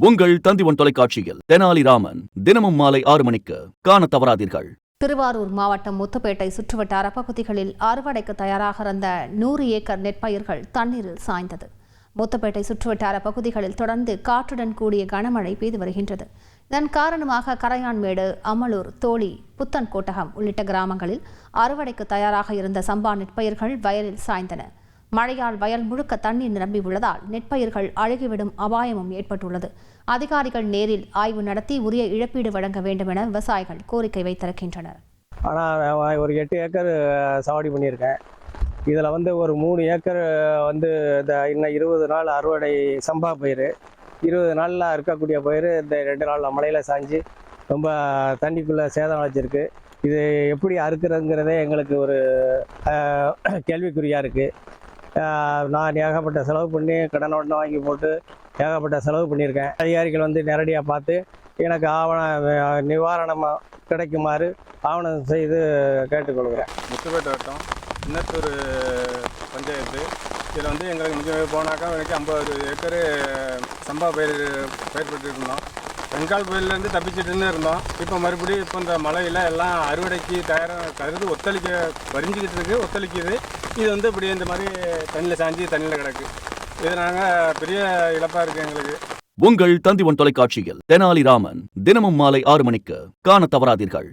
உங்கள் தந்திவன் தொலைக்காட்சியில் தெனாலிராமன் தினமும் மாலை 6 மணிக்கு காண தவறாதீர்கள். திருவாரூர் மாவட்டம் முத்துப்பேட்டை சுற்றுவட்டார பகுதிகளில் அறுவடைக்கு தயாராக இருந்த 100 ஏக்கர் நெற்பயிர்கள் தண்ணீரில் சாய்ந்தது. முத்துப்பேட்டை சுற்றுவட்டார பகுதிகளில் தொடர்ந்து காற்றுடன் கூடிய கனமழை பெய்து வருகின்றது. இதன் காரணமாக கரையான்மேடு, அமலூர், தோழி, புத்தன் கோட்டகம் உள்ளிட்ட கிராமங்களில் அறுவடைக்கு தயாராக இருந்த சம்பா நெற்பயிர்கள் வயலில் சாய்ந்தன. மழையால் வயல் முழுக்க தண்ணீர் நிரம்பியுள்ளதால் நெற்பயிர்கள் அழுகிவிடும் அபாயமும் ஏற்பட்டுள்ளது. அதிகாரிகள் நேரில் ஆய்வு நடத்தி உரிய இழப்பீடு வழங்க வேண்டும் என விவசாயிகள் கோரிக்கை வைத்திருக்கின்றனர். ஆனால் ஒரு 8 ஏக்கர் சாவடி பண்ணியிருக்கேன். இதில் ஒரு 3 ஏக்கர் இன்னும் 20 நாள் அறுவடை சம்பா பயிர், 20 நாளில் இருக்கக்கூடிய பயிர் இந்த 2 நாள் மழையில் சாஞ்சு ரொம்ப தண்ணிக்குள்ளே சேதம் அடைச்சிருக்கு. இது எப்படி அறுக்கிறதுங்கிறதே எங்களுக்கு ஒரு கேள்விக்குறியாக இருக்குது. நான் ஏகப்பட்ட செலவு பண்ணி கடன் வாங்கி போட்டு ஏகப்பட்ட செலவு பண்ணியிருக்கேன். அதிகாரிகள் நேரடியாக பார்த்து எனக்கு நிவாரணமாக கிடைக்குமாறு ஆவணம் செய்து கேட்டுக்கொள்கிறேன். முத்துப்பேட்டை வட்டம் இன்னத்தூர் பஞ்சாயத்து. இதில் எங்களுக்கு மிக போனாக்கா எனக்கு 50 ஏக்கர் சம்பா பயிர்பட்டு இருந்தோம். பெங்கால் புயல்லேருந்து தப்பிச்சுட்டுன்னு இருந்தோம். இப்போ மறுபடியும் இந்த மழையில் எல்லாம் அறுவடைக்கு தயாராக கருது வரிஞ்சிக்கிட்டு இருக்குது, ஒத்துழைக்குது. இது இப்படி இந்த மாதிரி தண்ணியில் சாஞ்சி தண்ணியில் கிடக்கு. இது நாங்கள் பெரிய இழப்பாக இருக்குது எங்களுக்கு. உங்கள் தந்திவன் தொலைக்காட்சியில் தெனாலிராமன் தினமும் மாலை 6 மணிக்கு காண தவறாதீர்கள்.